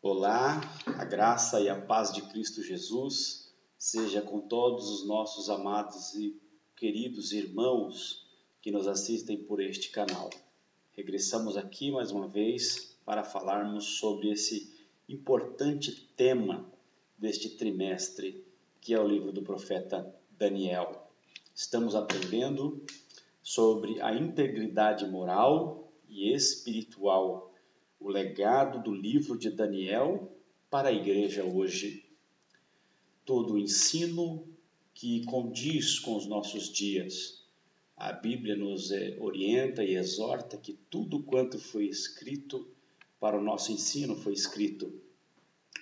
Olá, a graça e a paz de Cristo Jesus seja com todos os nossos amados e queridos irmãos que nos assistem por este canal. Regressamos aqui mais uma vez para falarmos sobre esse importante tema deste trimestre, que é o livro do profeta Daniel. Estamos aprendendo sobre a integridade moral e espiritual, o legado do livro de Daniel para a igreja hoje. Todo o ensino que condiz com os nossos dias. A Bíblia nos orienta e exorta que tudo quanto foi escrito para o nosso ensino foi escrito.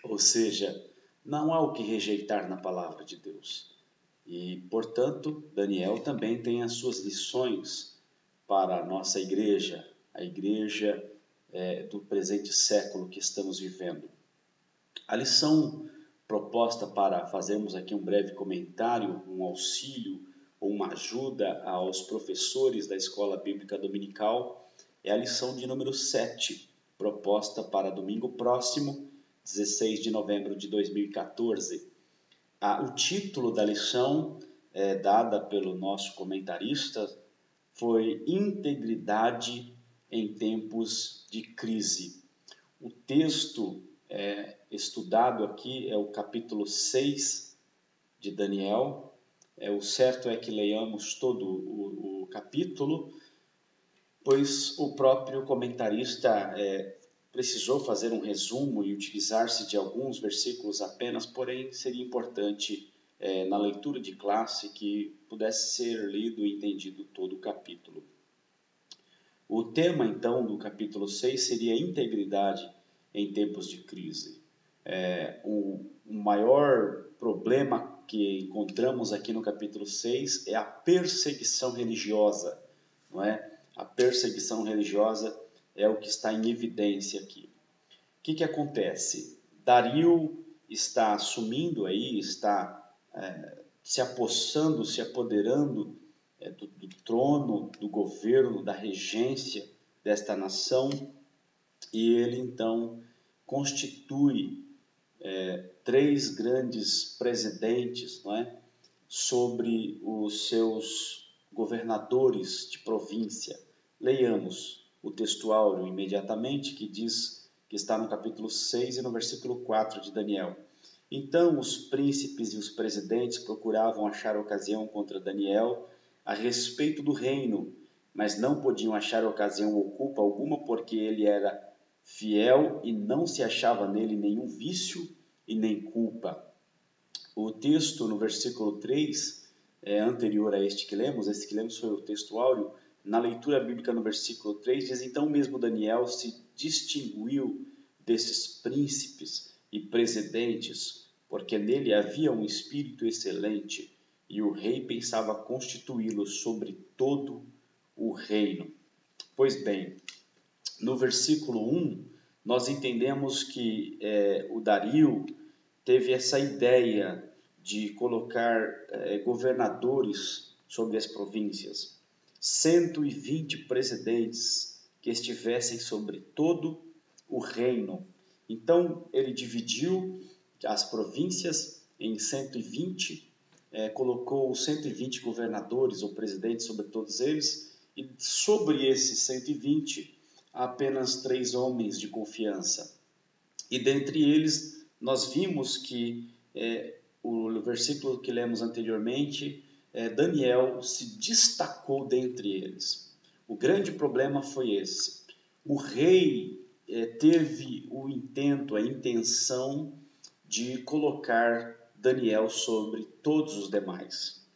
Ou seja, não há o que rejeitar na palavra de Deus. E, portanto, Daniel também tem as suas lições para a nossa igreja, a igreja do presente século que estamos vivendo. A lição proposta para fazermos aqui um breve comentário, um auxílio ou uma ajuda aos professores da Escola Bíblica Dominical é a lição de número 7, proposta para domingo próximo, 16 de novembro de 2014. O título da lição, dada pelo nosso comentarista, foi Integridade em tempos de crise. O texto estudado aqui é o capítulo 6 de Daniel. O certo é que leiamos todo o capítulo, pois o próprio comentarista precisou fazer um resumo e utilizar-se de alguns versículos apenas, porém seria importante na leitura de classe que pudesse ser lido e entendido todo o capítulo. O tema, então, do capítulo 6 seria integridade em tempos de crise. O maior problema que encontramos aqui no capítulo 6 é a perseguição religiosa, não é? A perseguição religiosa é o que está em evidência aqui. O que acontece? Dario está assumindo aí, está se apossando, se apoderando do trono, do governo, da regência desta nação, e ele então constitui 3 grandes presidentes, não é, sobre os seus governadores de província. Leiamos o texto áureo imediatamente, que diz que está no capítulo 6 e no versículo 4 de Daniel. Então os príncipes e os presidentes procuravam achar ocasião contra Daniel a respeito do reino, mas não podiam achar ocasião ou culpa alguma, porque ele era fiel e não se achava nele nenhum vício e nem culpa. O texto no versículo 3 anterior a este que lemos foi o texto áureo. Na leitura bíblica no versículo 3 diz: então mesmo Daniel se distinguiu desses príncipes e presidentes, porque nele havia um espírito excelente, e o rei pensava constituí-lo sobre todo o reino. Pois bem, no versículo 1, nós entendemos que o Dario teve essa ideia de colocar governadores sobre as províncias, 120 presidentes que estivessem sobre todo o reino. Então, ele dividiu as províncias em 120, colocou 120 governadores ou presidentes sobre todos eles, e sobre esses 120, apenas 3 homens de confiança. E dentre eles, nós vimos que o versículo que lemos anteriormente, Daniel se destacou dentre eles. O grande problema foi esse. O rei teve o intento, a intenção de colocar Daniel sobre todos os demais.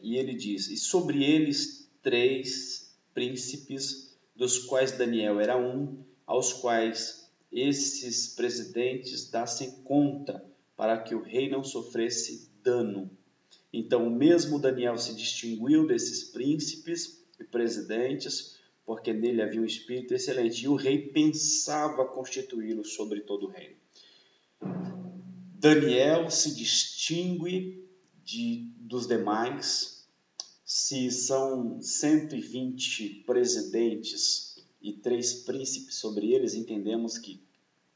E ele diz, e sobre eles 3 príncipes, dos quais Daniel era um, aos quais esses presidentes dassem conta, para que o rei não sofresse dano. Então, o mesmo Daniel se distinguiu desses príncipes e presidentes, porque nele havia um espírito excelente, e o rei pensava constituí-lo sobre todo o reino. Daniel se distingue dos demais. Se são 120 presidentes e 3 príncipes sobre eles, entendemos que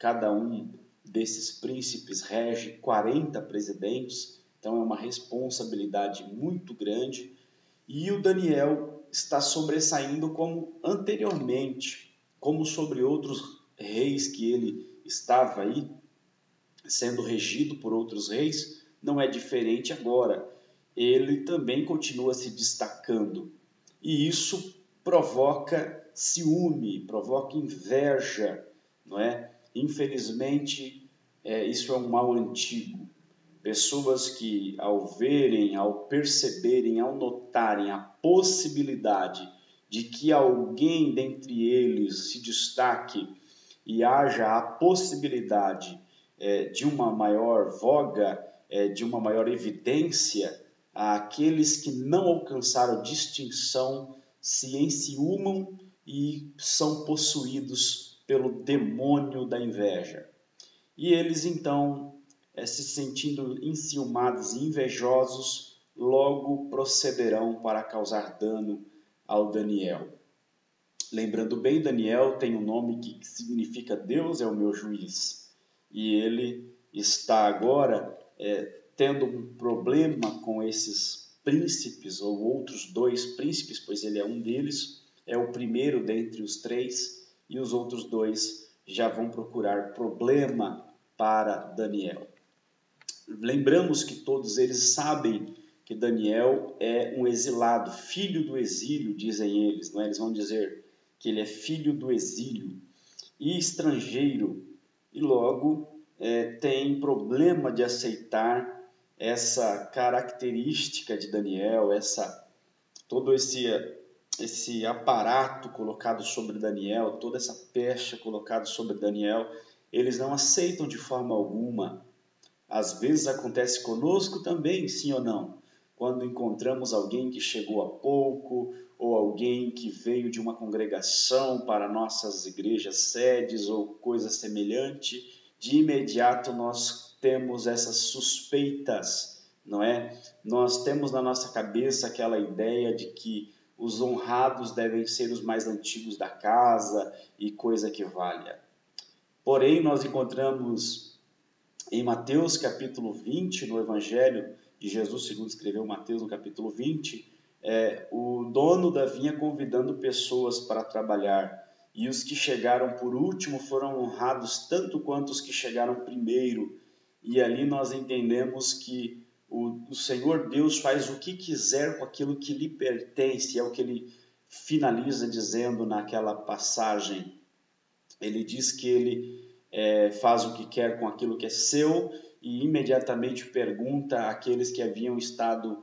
Cada um desses príncipes rege 40 presidentes, então é uma responsabilidade muito grande. E o Daniel está sobressaindo como anteriormente, como sobre outros reis que ele estava aí, sendo regido por outros reis, não é diferente agora. Ele também continua se destacando. E isso provoca ciúme, provoca inveja, não é? Infelizmente, isso é um mal antigo. Pessoas que, ao verem, ao perceberem, ao notarem a possibilidade de que alguém dentre eles se destaque e haja a possibilidade de uma maior voga, de uma maior evidência, aqueles que não alcançaram distinção se enciumam e são possuídos pelo demônio da inveja. E eles então, se sentindo enciumados e invejosos, logo procederão para causar dano ao Daniel. Lembrando bem, Daniel tem um nome que significa Deus é o meu juiz. E ele está agora tendo um problema com esses príncipes, ou outros 2 príncipes, pois ele é um deles, é o primeiro dentre os 3, e os outros 2 já vão procurar problema para Daniel. Lembramos que todos eles sabem que Daniel é um exilado, filho do exílio, dizem eles, não é? Eles vão dizer que ele é filho do exílio e estrangeiro, e logo tem problema de aceitar essa característica de Daniel, todo esse aparato colocado sobre Daniel, toda essa pecha colocada sobre Daniel, eles não aceitam de forma alguma. Às vezes acontece conosco também, sim ou não? Quando encontramos alguém que chegou há pouco, ou alguém que veio de uma congregação para nossas igrejas sedes ou coisa semelhante, de imediato nós temos essas suspeitas, não é? Nós temos na nossa cabeça aquela ideia de que os honrados devem ser os mais antigos da casa e coisa que valha. Porém, nós encontramos em Mateus capítulo 20, no Evangelho de Jesus, segundo escreveu Mateus no capítulo 20, o dono da vinha convidando pessoas para trabalhar. E os que chegaram por último foram honrados tanto quanto os que chegaram primeiro. E ali nós entendemos que o Senhor Deus faz o que quiser com aquilo que lhe pertence. É o que ele finaliza dizendo naquela passagem. Ele diz que ele faz o que quer com aquilo que é seu e imediatamente pergunta àqueles que haviam estado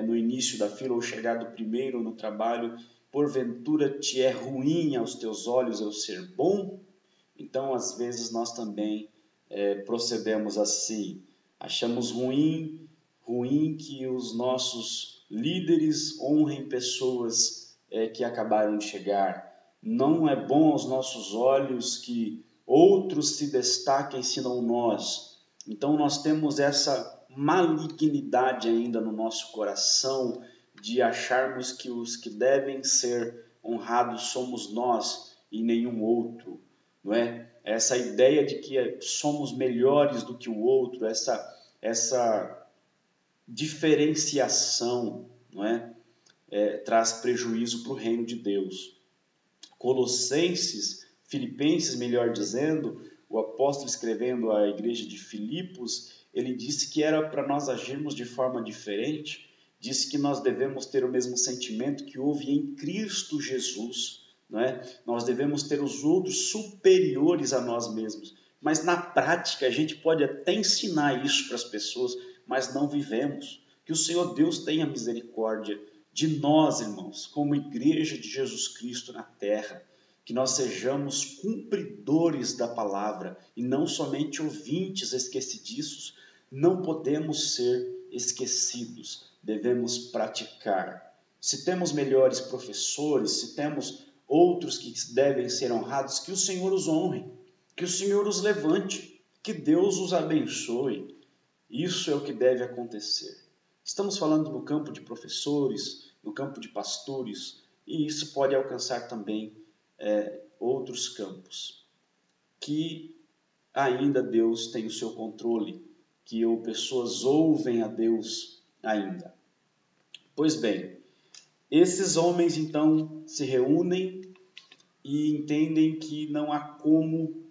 no início da fila ou chegado primeiro no trabalho: porventura te é ruim aos teus olhos eu ser bom? Então, às vezes, nós também procedemos assim. Achamos ruim que os nossos líderes honrem pessoas que acabaram de chegar. Não é bom aos nossos olhos que outros se destaquem senão nós. Então nós temos essa malignidade ainda no nosso coração de acharmos que os que devem ser honrados somos nós e nenhum outro, não é? Essa ideia de que somos melhores do que o outro, essa diferenciação, não é? Traz prejuízo para o reino de Deus. Filipenses, melhor dizendo, o apóstolo escrevendo à igreja de Filipos, ele disse que era para nós agirmos de forma diferente, disse que nós devemos ter o mesmo sentimento que houve em Cristo Jesus, não é? Nós devemos ter os outros superiores a nós mesmos, mas na prática a gente pode até ensinar isso para as pessoas, mas não vivemos. Que o Senhor Deus tenha misericórdia de nós, irmãos, como igreja de Jesus Cristo na terra, que nós sejamos cumpridores da palavra e não somente ouvintes esquecidiços. Não podemos ser esquecidos, devemos praticar. Se temos melhores professores, se temos outros que devem ser honrados, que o Senhor os honre, que o Senhor os levante, que Deus os abençoe. Isso é o que deve acontecer. Estamos falando no campo de professores, no campo de pastores, e isso pode alcançar também outros campos. Que ainda Deus tem o seu controle, que pessoas ouvem a Deus ainda. Pois bem, esses homens então se reúnem e entendem que não há como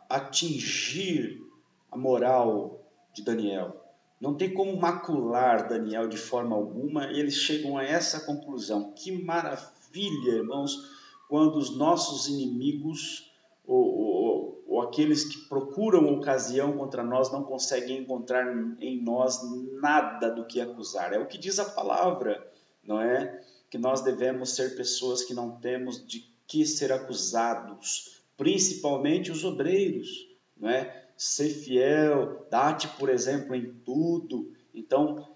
atingir a moral de Daniel. Não tem como macular Daniel de forma alguma, e eles chegam a essa conclusão. Que maravilha, irmãos, quando os nossos inimigos ou aqueles que procuram ocasião contra nós não conseguem encontrar em nós nada do que acusar. É o que diz a palavra, não é? Que nós devemos ser pessoas que não temos de que ser acusados, principalmente os obreiros, não é? Ser fiel, dá-te, por exemplo, em tudo. Então,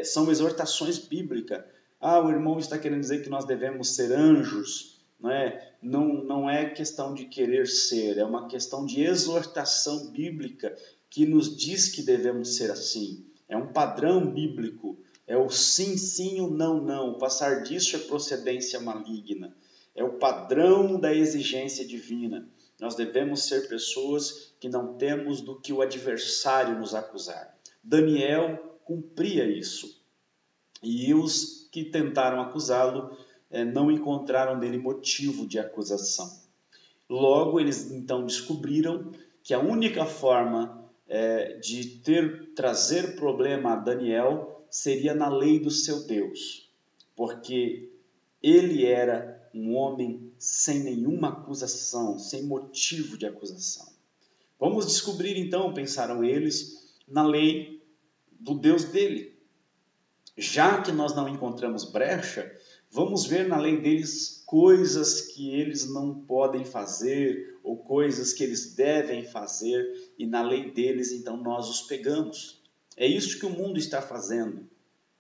são exortações bíblicas. O irmão está querendo dizer que nós devemos ser anjos, não é? Não é questão de querer ser, é uma questão de exortação bíblica que nos diz que devemos ser assim. É um padrão bíblico, é o sim, sim, o não, não. O passar disso é procedência maligna. É o padrão da exigência divina. Nós devemos ser pessoas que não temos do que o adversário nos acusar. Daniel cumpria isso. E os que tentaram acusá-lo não encontraram nele motivo de acusação. Logo, eles então descobriram que a única forma de trazer problema a Daniel seria na lei do seu Deus, porque ele era um homem sem nenhuma acusação, sem motivo de acusação. Vamos descobrir então, pensaram eles, na lei do Deus dele. Já que nós não encontramos brecha, vamos ver na lei deles coisas que eles não podem fazer ou coisas que eles devem fazer, e na lei deles então nós os pegamos. É isso que o mundo está fazendo.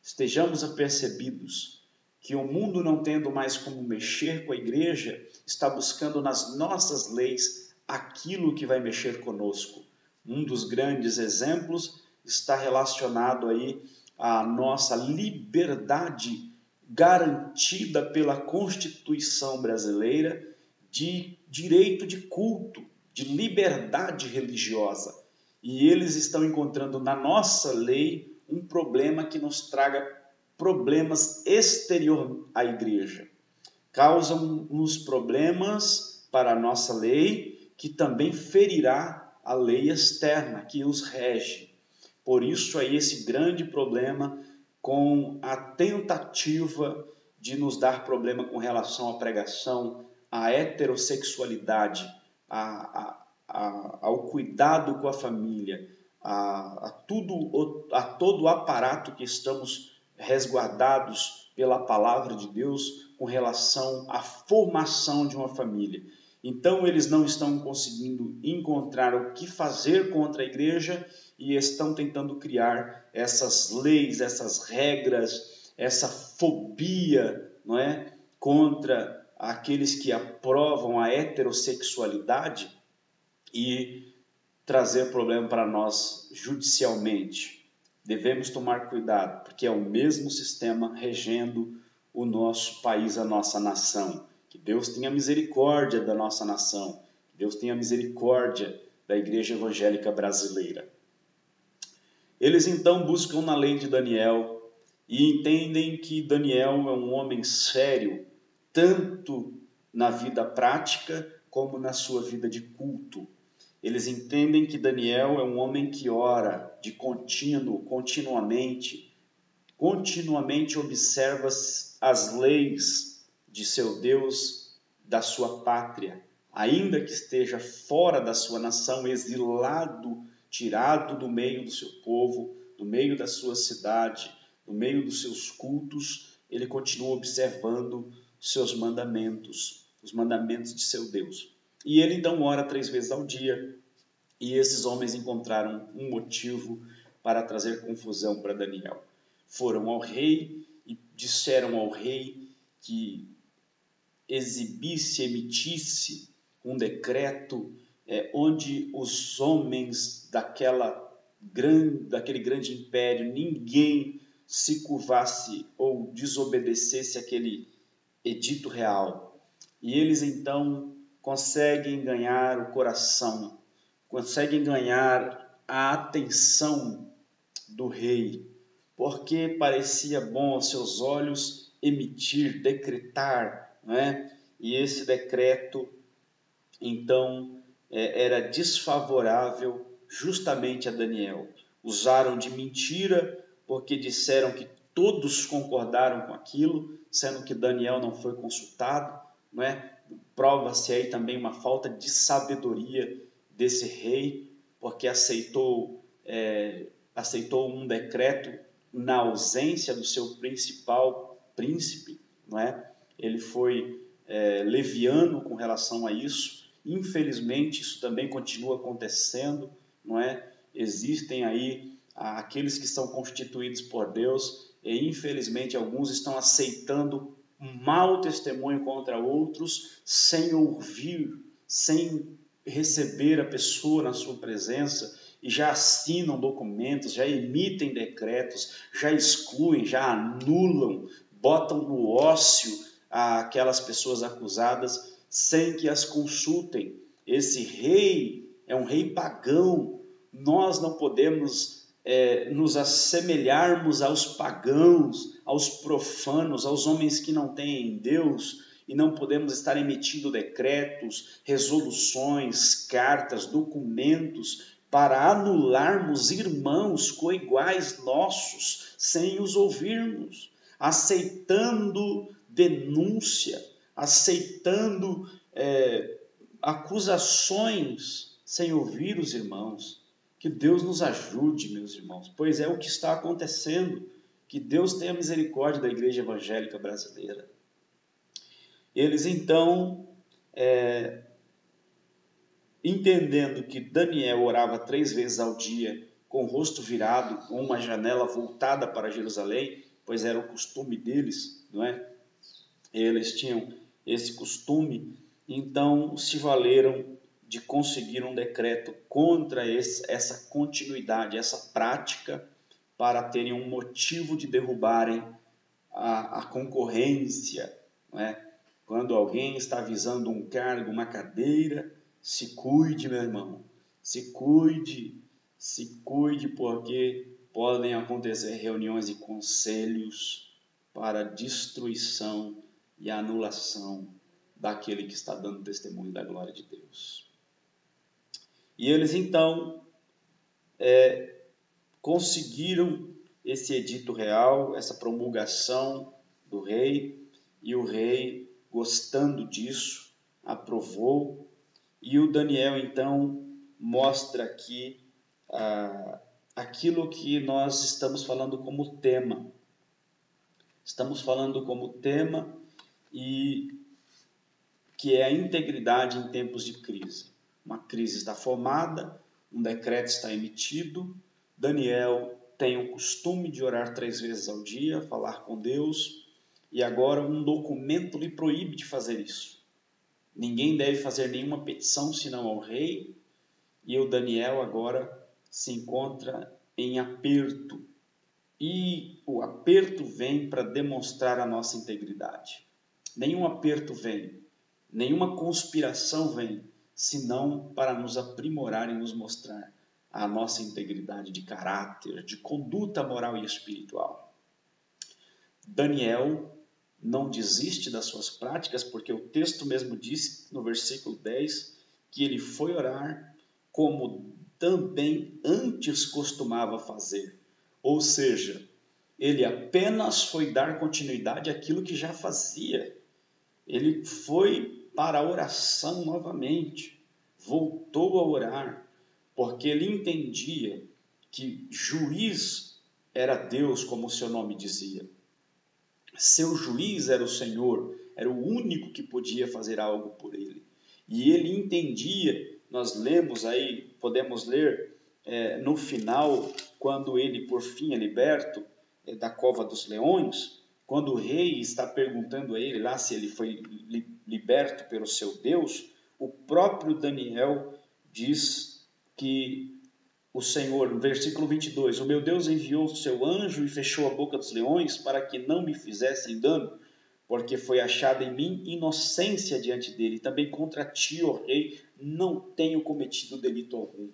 Estejamos apercebidos que o mundo, não tendo mais como mexer com a igreja, está buscando nas nossas leis aquilo que vai mexer conosco. Um dos grandes exemplos está relacionado aí à nossa liberdade garantida pela Constituição brasileira de direito de culto, de liberdade religiosa. E eles estão encontrando na nossa lei um problema que nos traga problemas exterior à igreja. Causam-nos problemas para a nossa lei, que também ferirá a lei externa que os rege. Por isso aí esse grande problema com a tentativa de nos dar problema com relação à pregação, à heterossexualidade, ao cuidado com a família, a todo o aparato que estamos resguardados pela palavra de Deus com relação à formação de uma família. Então eles não estão conseguindo encontrar o que fazer contra a igreja e estão tentando criar essas leis, essas regras, essa fobia, não é, contra aqueles que aprovam a heterossexualidade e trazer problema para nós judicialmente. Devemos tomar cuidado, porque é o mesmo sistema regendo o nosso país, a nossa nação. Que Deus tenha misericórdia da nossa nação, que Deus tenha misericórdia da Igreja Evangélica Brasileira. Eles então buscam na lei de Daniel e entendem que Daniel é um homem sério, tanto na vida prática como na sua vida de culto. Eles entendem que Daniel é um homem que ora de contínuo, continuamente observa as leis de seu Deus, da sua pátria, ainda que esteja fora da sua nação, exilado, tirado do meio do seu povo, do meio da sua cidade, do meio dos seus cultos, ele continua observando os seus mandamentos, os mandamentos de seu Deus. E ele então ora 3 vezes ao dia, e esses homens encontraram um motivo para trazer confusão para Daniel. Foram ao rei e disseram ao rei que emitisse um decreto onde os homens daquele grande império, ninguém se curvasse ou desobedecesse aquele edito real. E eles então conseguem ganhar o coração, conseguem ganhar a atenção do rei, porque parecia bom aos seus olhos emitir, decretar, não é? E esse decreto, então, era desfavorável justamente a Daniel. Usaram de mentira, porque disseram que todos concordaram com aquilo, sendo que Daniel não foi consultado, não é? Prova-se aí também uma falta de sabedoria desse rei, porque aceitou um decreto na ausência do seu principal príncipe, não é? Ele foi leviano com relação a isso. Infelizmente, isso também continua acontecendo, não é? Existem aí aqueles que são constituídos por Deus e, infelizmente, alguns estão aceitando um mau testemunho contra outros sem ouvir, sem receber a pessoa na sua presença, e já assinam documentos, já emitem decretos, já excluem, já anulam, botam no ócio aquelas pessoas acusadas sem que as consultem. Esse rei é um rei pagão. Nós não podemos nos assemelharmos aos pagãos, aos profanos, aos homens que não têm Deus, e não podemos estar emitindo decretos, resoluções, cartas, documentos para anularmos irmãos coiguais nossos sem os ouvirmos, aceitando denúncia, aceitando acusações sem ouvir os irmãos. Que Deus nos ajude, meus irmãos, pois é o que está acontecendo. Que Deus tenha misericórdia da Igreja Evangélica Brasileira. Eles então, entendendo que Daniel orava 3 vezes ao dia, com o rosto virado, com uma janela voltada para Jerusalém, pois era o costume deles, não é? Eles tinham esse costume, então se valeram de conseguir um decreto contra essa continuidade, essa prática, para terem um motivo de derrubarem a concorrência, não é? Quando alguém está visando um cargo, uma cadeira, se cuide, meu irmão, se cuide, porque podem acontecer reuniões e conselhos para destruição e anulação daquele que está dando testemunho da glória de Deus. E eles então conseguiram esse edito real, essa promulgação do rei, e o rei, gostando disso, aprovou, e o Daniel então mostra aqui aquilo que nós estamos falando como tema. Estamos falando como tema, e que é a integridade em tempos de crise. Uma crise está formada, um decreto está emitido, Daniel tem o costume de orar 3 vezes ao dia, falar com Deus, e agora um documento lhe proíbe de fazer isso. Ninguém deve fazer nenhuma petição senão ao rei, e o Daniel agora se encontra em aperto. E o aperto vem para demonstrar a nossa integridade. Nenhum aperto vem, nenhuma conspiração vem, senão para nos aprimorar e nos mostrar a nossa integridade de caráter, de conduta moral e espiritual. Daniel não desiste das suas práticas, porque o texto mesmo diz, no versículo 10, que ele foi orar como também antes costumava fazer. Ou seja, ele apenas foi dar continuidade àquilo que já fazia. Ele foi para a oração novamente, voltou a orar, porque ele entendia que juiz era Deus, como o seu nome dizia. Seu juiz era o Senhor, era o único que podia fazer algo por ele. E ele entendia, nós lemos aí, podemos ler no final, quando ele por fim é liberto da cova dos leões, quando o rei está perguntando a ele lá se ele foi liberto pelo seu Deus, o próprio Daniel diz que o Senhor, no versículo 22, o meu Deus enviou o seu anjo e fechou a boca dos leões para que não me fizessem dano. porque foi achada em mim inocência diante dele. Também contra ti, ó rei, não tenho cometido delito algum.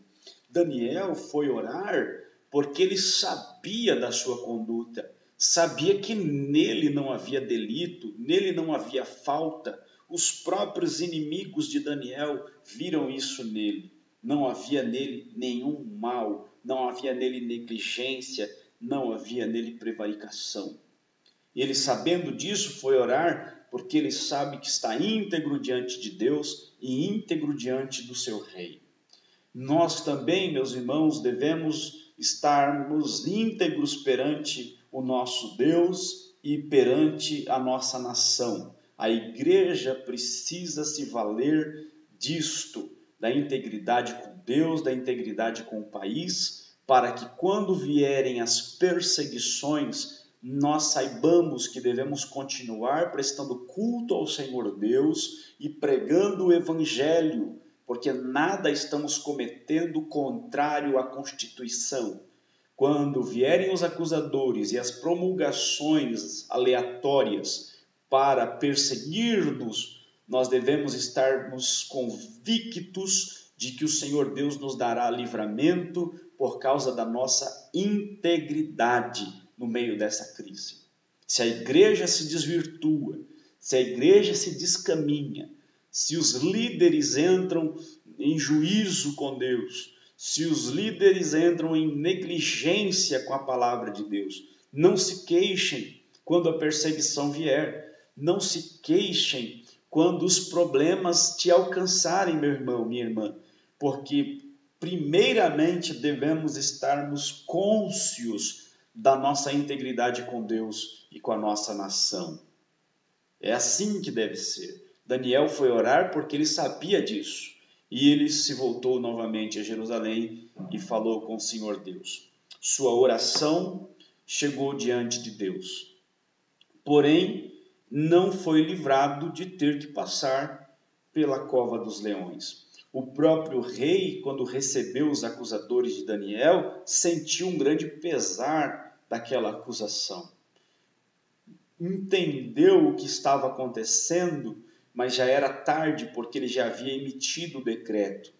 Daniel foi orar porque ele sabia da sua conduta, sabia que nele não havia delito, nele não havia falta. Os próprios inimigos de Daniel viram isso nele. Não havia nele nenhum mal, não havia nele negligência, não havia nele prevaricação. Ele, sabendo disso, foi orar porque ele sabe que está íntegro diante de Deus e íntegro diante do seu rei. Nós também, meus irmãos, devemos estarmos íntegros perante o nosso Deus e perante a nossa nação. A igreja precisa se valer disto, da integridade com Deus, da integridade com o país, para que quando vierem as perseguições, nós saibamos que devemos continuar prestando culto ao Senhor Deus e pregando o Evangelho, porque nada estamos cometendo contrário à Constituição. Quando vierem os acusadores e as promulgações aleatórias para perseguir-nos, nós devemos estarmos convictos de que o Senhor Deus nos dará livramento por causa da nossa integridade no meio dessa crise. Se a igreja se desvirtua, se a igreja se descaminha, se os líderes entram em juízo com Deus, se os líderes entram em negligência com a palavra de Deus, não se queixem quando a perseguição vier, não se queixem quando os problemas te alcançarem, meu irmão, minha irmã, porque primeiramente devemos estarmos cônscios da nossa integridade com Deus e com a nossa nação. É assim que deve ser. Daniel foi orar porque ele sabia disso. E ele se voltou novamente a Jerusalém e falou com o Senhor Deus. Sua oração chegou diante de Deus. Porém, não foi livrado de ter que passar pela cova dos leões. O próprio rei, quando recebeu os acusadores de Daniel, sentiu um grande pesar daquela acusação. Entendeu o que estava acontecendo, mas já era tarde porque ele já havia emitido o decreto.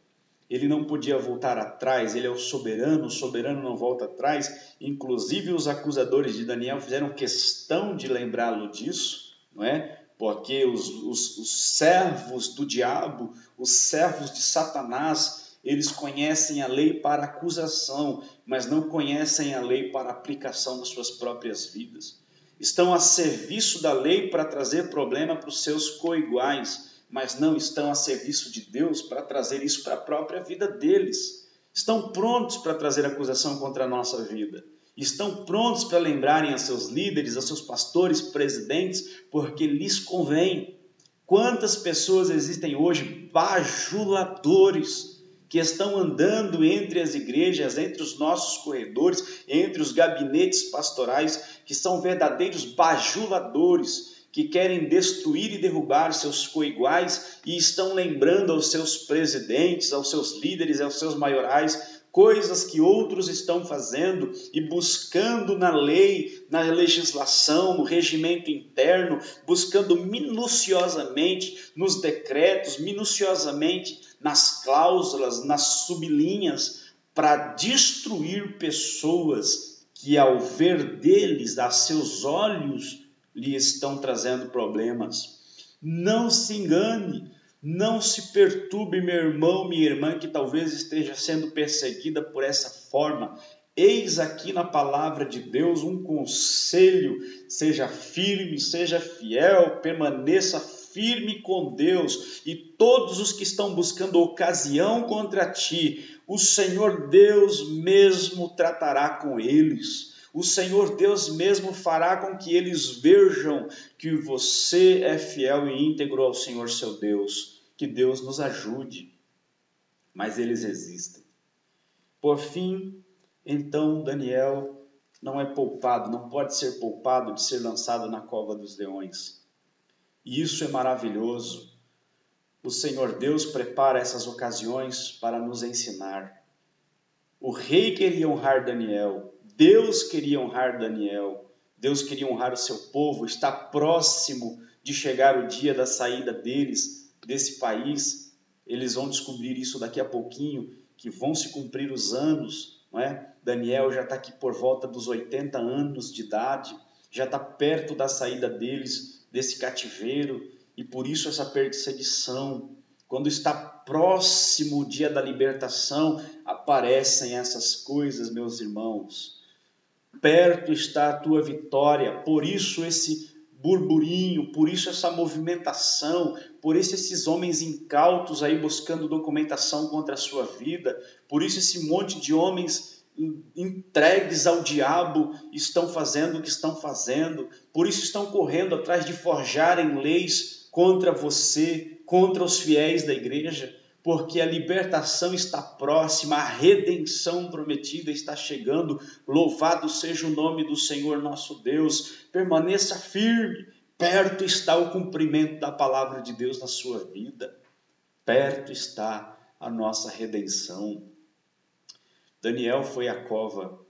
Ele não podia voltar atrás, ele é o soberano não volta atrás. Inclusive os acusadores de Daniel fizeram questão de lembrá-lo disso, não é? Porque os servos do diabo, os servos de Satanás, eles conhecem a lei para acusação, mas não conhecem a lei para aplicação nas suas próprias vidas. Estão a serviço da lei para trazer problema para os seus coiguais, mas não estão a serviço de Deus para trazer isso para a própria vida deles. Estão prontos para trazer acusação contra a nossa vida. Estão prontos para lembrarem a seus líderes, a seus pastores, presidentes, porque lhes convém. Quantas pessoas existem hoje bajuladores, que estão andando entre as igrejas, entre os nossos corredores, entre os gabinetes pastorais, que são verdadeiros bajuladores, que querem destruir e derrubar seus coiguais e estão lembrando aos seus presidentes, aos seus líderes, aos seus maiorais, coisas que outros estão fazendo e buscando na lei, na legislação, no regimento interno, buscando minuciosamente nos decretos, minuciosamente nas cláusulas, nas sublinhas, para destruir pessoas que, ao ver deles, a seus olhos, lhe estão trazendo problemas. Não se engane, não se perturbe, meu irmão, minha irmã, que talvez esteja sendo perseguida por essa forma. Eis aqui na palavra de Deus um conselho: seja firme, seja fiel, permaneça firme com Deus, e todos os que estão buscando ocasião contra ti, o Senhor Deus mesmo tratará com eles. O Senhor Deus mesmo fará com que eles vejam que você é fiel e íntegro ao Senhor seu Deus. Que Deus nos ajude, mas eles existem. Por fim, então, Daniel não é poupado, não pode ser poupado de ser lançado na cova dos leões. E isso é maravilhoso. O Senhor Deus prepara essas ocasiões para nos ensinar. O rei queria honrar Daniel, Deus queria honrar Daniel, Deus queria honrar o seu povo, está próximo de chegar o dia da saída deles, desse país. Eles vão descobrir isso daqui a pouquinho, que vão se cumprir os anos, não é? Daniel já está aqui por volta dos 80 anos de idade, já está perto da saída deles, desse cativeiro, e por isso essa perseguição. Quando está próximo o dia da libertação, aparecem essas coisas, meus irmãos. Perto está a tua vitória, por isso esse burburinho, por isso essa movimentação, por isso esses homens incautos aí buscando documentação contra a sua vida, por isso esse monte de homens entregues ao diabo estão fazendo o que estão fazendo, por isso estão correndo atrás de forjarem leis contra você, contra os fiéis da igreja, porque a libertação está próxima, a redenção prometida está chegando. Louvado seja o nome do Senhor nosso Deus. Permaneça firme, perto está o cumprimento da palavra de Deus na sua vida, perto está a nossa redenção. Daniel foi à cova,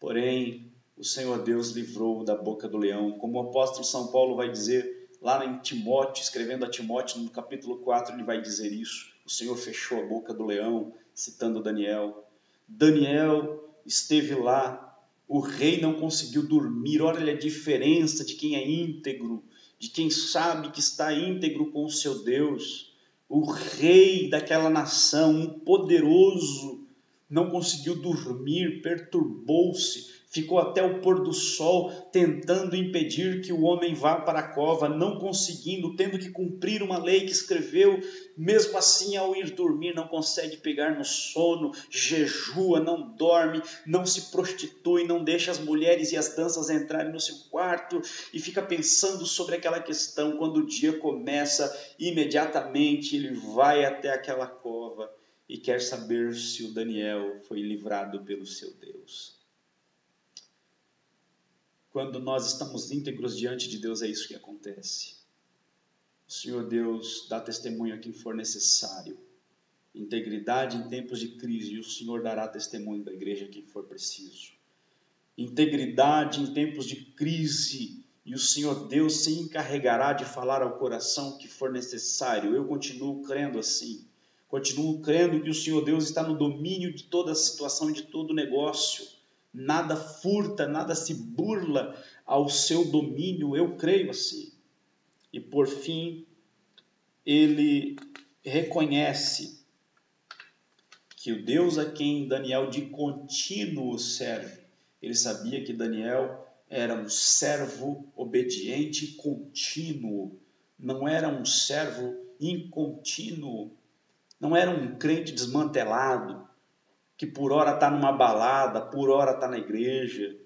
porém o Senhor Deus livrou-o da boca do leão, como o apóstolo São Paulo vai dizer lá em Timóteo, escrevendo a Timóteo no capítulo 4, ele vai dizer isso. O Senhor fechou a boca do leão, citando Daniel. Daniel esteve lá, o rei não conseguiu dormir. Olha a diferença de quem é íntegro, de quem sabe que está íntegro com o seu Deus. O rei daquela nação, um poderoso, não conseguiu dormir, perturbou-se, ficou até o pôr do sol tentando impedir que o homem vá para a cova, não conseguindo, tendo que cumprir uma lei que escreveu. Mesmo assim, ao ir dormir, não consegue pegar no sono, jejua, não dorme, não se prostitui, não deixa as mulheres e as danças entrarem no seu quarto e fica pensando sobre aquela questão. Quando o dia começa, imediatamente ele vai até aquela cova e quer saber se o Daniel foi livrado pelo seu Deus. Quando nós estamos íntegros diante de Deus, é isso que acontece. O Senhor Deus dá testemunho a quem for necessário. Integridade em tempos de crise, e o Senhor dará testemunho da igreja a quem for preciso. Integridade em tempos de crise, e o Senhor Deus se encarregará de falar ao coração o que for necessário. Eu continuo crendo assim. Continuo crendo que o Senhor Deus está no domínio de toda a situação e de todo o negócio. Nada furta, nada se burla ao seu domínio. Eu creio assim. E por fim, ele reconhece que o Deus a quem Daniel de contínuo serve, ele sabia que Daniel era um servo obediente e contínuo, não era um servo incontínuo, não era um crente desmantelado, que por hora está numa balada, por hora está na igreja.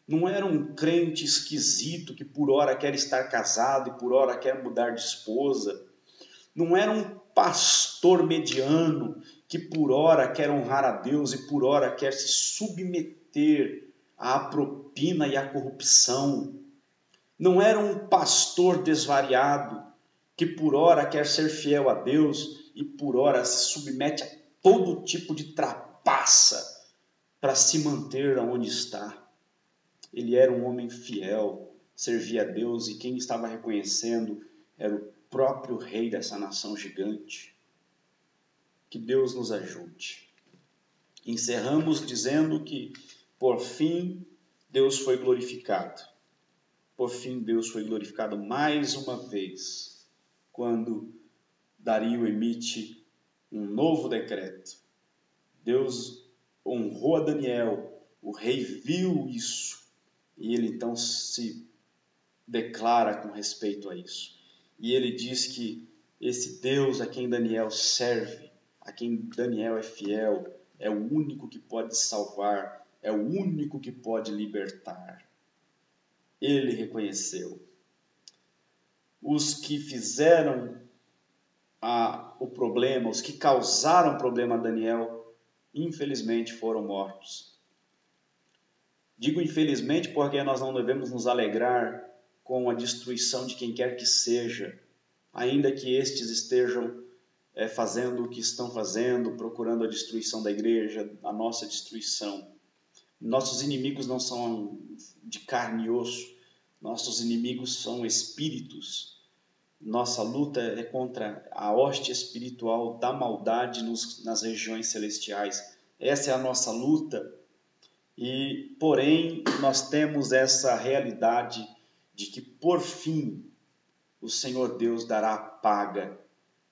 Não era um crente esquisito que por hora quer estar casado e por hora quer mudar de esposa. Não era um pastor mediano que por hora quer honrar a Deus e por hora quer se submeter à propina e à corrupção. Não era um pastor desvariado que por hora quer ser fiel a Deus e por hora se submete a todo tipo de trapaça para se manter onde está. Ele era um homem fiel, servia a Deus, e quem estava reconhecendo era o próprio rei dessa nação gigante. Que Deus nos ajude. Encerramos dizendo que, por fim, Deus foi glorificado. Por fim, Deus foi glorificado mais uma vez, quando Dario emite um novo decreto. Deus honrou a Daniel, o rei viu isso, e ele então se declara com respeito a isso. E ele diz que esse Deus a quem Daniel serve, a quem Daniel é fiel, é o único que pode salvar, é o único que pode libertar. Ele reconheceu. Os que fizeram o problema, os que causaram problema a Daniel, infelizmente foram mortos. Digo infelizmente porque nós não devemos nos alegrar com a destruição de quem quer que seja, ainda que estes estejam fazendo o que estão fazendo, procurando a destruição da igreja, a nossa destruição. Nossos inimigos não são de carne e osso, nossos inimigos são espíritos. Nossa luta é contra a hoste espiritual da maldade nas regiões celestiais. Essa é a nossa luta. E, porém, nós temos essa realidade de que, por fim, o Senhor Deus dará paga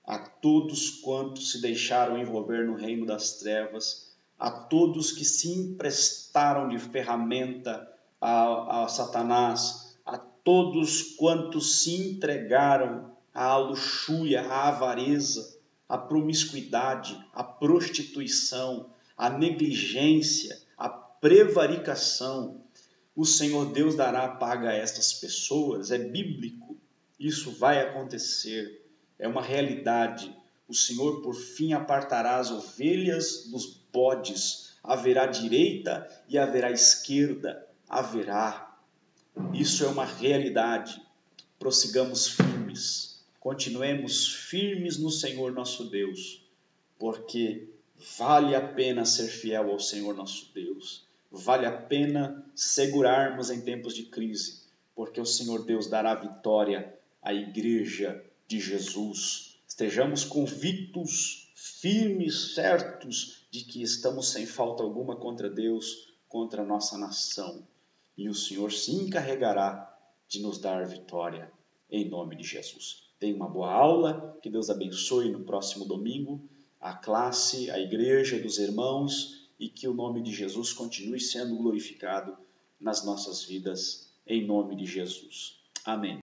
a todos quantos se deixaram envolver no reino das trevas, a todos que se emprestaram de ferramenta a Satanás, a todos quantos se entregaram à luxúria, à avareza, à promiscuidade, à prostituição, à negligência, à prevaricação. O Senhor Deus dará paga a estas pessoas, é bíblico, isso vai acontecer, é uma realidade. O Senhor por fim apartará as ovelhas dos bodes, haverá direita e haverá esquerda, haverá. Isso é uma realidade. Prossigamos firmes, continuemos firmes no Senhor nosso Deus, porque vale a pena ser fiel ao Senhor nosso Deus, vale a pena segurarmos em tempos de crise, porque o Senhor Deus dará vitória à igreja de Jesus. Estejamos convictos, firmes, certos de que estamos sem falta alguma contra Deus, contra a nossa nação, e o Senhor se encarregará de nos dar vitória, em nome de Jesus. Tenha uma boa aula, que Deus abençoe no próximo domingo a classe, a igreja dos irmãos, e que o nome de Jesus continue sendo glorificado nas nossas vidas, em nome de Jesus. Amém.